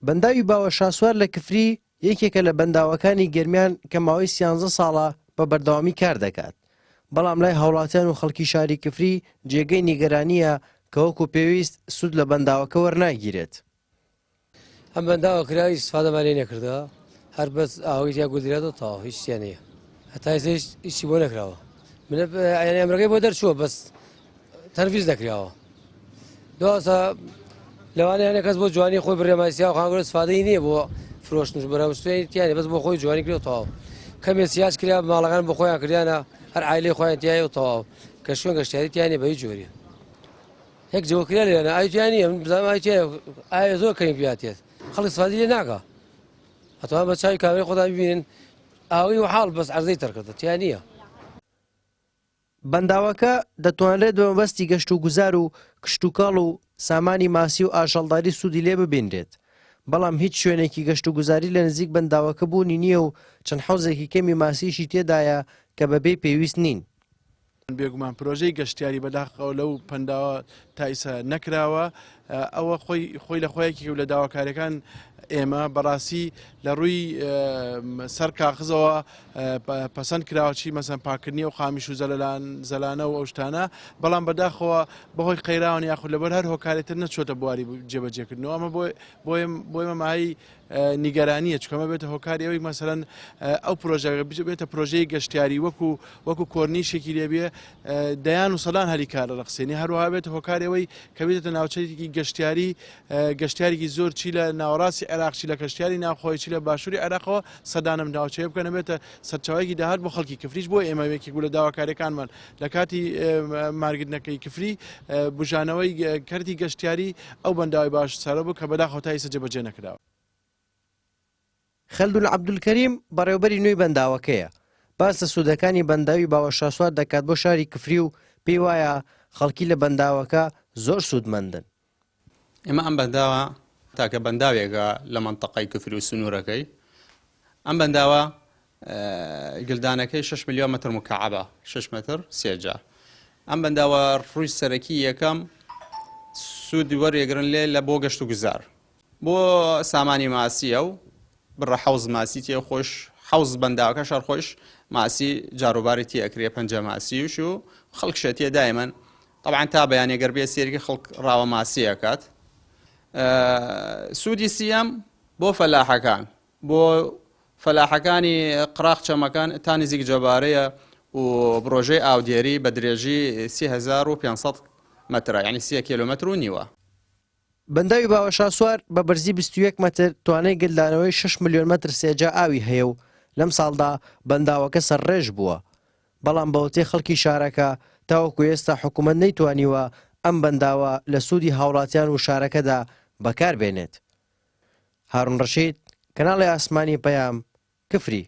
بەنداوی باوە شاسوار لە کفری یەکێکە لە بەنداوەکانی گەرمیان کە ماوەی 13 ساڵە بە بەردەوامی کار دەکات. بەڵام لای هاوڵاتیان و خەڵکی شاری کفری جێگەی نیگەرانیە کە وەکو پێویست سوود لە بەنداوەکە وەرناگیرێت. ئەم بەنداوە کراوی استفادەمان لێ نەکردەوە، هەر بەس ئاوی تیا گودرێتەوە تاوە هیچ شتیان نییە، هەتا ئێستا هیچی بۆ نەکراوە. یعنی ئەمرەکەی بۆ دەرچووە بەس تەنفیز نەکراوە. دواسە لەوانەیە هەنێ کەس بۆ جوانی خۆی بڕێمایسیا و خانگەر استفادەی نییە بۆ فرۆشتنش بەرەمشتوێنی تیانێ بەس بۆ خۆی جوانی کرێ و تەواو. کەمێ سیاج کرا ماڵەکان بۆ خۆیان کردیانە هەر عایلەی خۆیان تایە و تەواو کە شوێن گەشتیاری تیانێ بە هیچ جۆریە. هێک جەوەکرا لێنە ئایتیان نییە من بزانم ئایا زۆر کەمی پێاتێت خەڵک استفادەی لێ ناکە. هەتوان بە چاوی کامەی خۆتان ببینن ئاوی و حاڵ بەس عەرزەی تەرکردە تیان نییە. بەنداوەکە دەتوانرێت بە مەبەستی گەشت و گوزار و کشت و کاڵ و سامانی ماسی و ئاژەڵداری سوودی لێ ببینرێت. بەڵام هیچ شوێنێکی گەشت و گوزاری لە نزیک بەنداوەکە بوونی نییە و چەند حەوزێکی کەمی ماسیشی تێدایە کە بەبێ پێویست نین. بێگومان پرۆژەی گەشتیاری بەداخەوە لەو پەنداوە تا ئێستا نەکراوە. ئەوە خۆی لە خۆیەکی و لە داواکاریەکان ئێمە بەڕاستی لە ڕووی سەر کاغزەوە پەسەند کراوەچی مەسەن پاکردنی و خامیش و زەلانە و ئەو شتانە، بەڵام بەداخەوە بەهۆی قەیراون یاخود لەبەر هەر هۆکارێتتر نەچۆتە بواری جێبەجێکردنەوە. ئەمە بۆی مەمای نیگەرانیە چکەمە بێتە هۆکاری ئەوەی مەسەرەن ئەو پرۆژە بێتە پرۆژەی گەشتیاری وەکو کۆرنیشێکی لێبێ دەیان و سەلان هەری کارە ڕخسێنی هەروەها بێتە هۆکارەوەی کە بێتە ناوچەیەکی گەشتیارێکی زۆر چی لە ناوەڕاستی عێراقچی لە کەشتیاری ناوخۆیی لە باشووری عێراقەوە سەدانم ناوچەیە بکەنە بێتە سەرچاوایەکی داهات بۆ خەڵکی کفریش بۆ ئێمە یەکێک لە داواکاریەکانمان لە کاتی مارگردنەکەی کفری بژانەوەی کەرتی گەشتیاری ئەو بەنداوی باش سارە بوو کە بەداخەوە تا ئێستا جێبەجێ نەکراوە. خەلدون عەبدولکەریم بەڕێوەبەری نوێی بەنداوەکەیە. باس لە سوودەکانی بەنداوی باوە شاسوار دەکات بۆ شاری کفری و پێی وایە خەڵکی لە بەنداوەکە زۆر سوودمەندن. ئێمە ئەم بەنداوە تاکە بەنداوێکە لە منتەقەی کفری و سنوورەکەی. ئەم بەنداوە گلدانەکەی 6 ملیۆن مەتر مکعبە 6 مەتر سێجار. ئەم بەنداوە ڕووی سەرەکی یەکەم سوودی وەرێگرن لێ لە بۆ گەشت و گوزار بۆ سامانی ماسیە و بڕە حەوز ماسی تێ خۆش حەوز بەنداوەکە شەر خۆش ماسی جاروباری تێ ئەکرێ پەنجە ماسیش و خەڵک شێتیە دایمەن طبعا تا بەیانێگەر بێ سێرکی خەڵک ڕاوە ماسیەکات. سوودی سیەم بۆ فەلاحەکان بۆ فەلاحەکانی قراق چەمەکان تا نزیک جەبارەیە و پرۆژەی ئاودێری بە درێژی 3500 مەترە یعنی 3 کیلومتر و نیوە. بەنداوی باوە شاسوار بە بەرزی 21 مەتر توانای گلدانەوەی 6 ملیۆن مەتر سێجا ئاوی هەیە و لەم ساڵدا بەنداوەکە سەرڕێژ بووە. بەڵام بەوتەی خەڵکی شارەکە تاوەکو ئێستا حکوومەت نەیتوانیوە ئەم بەنداوە لە سوودی هاوڵاتیان و شارەکەدا بەکار بێنێت. هارون ڕەشید، کەناڵی ئاسمانی پەیام، کفری.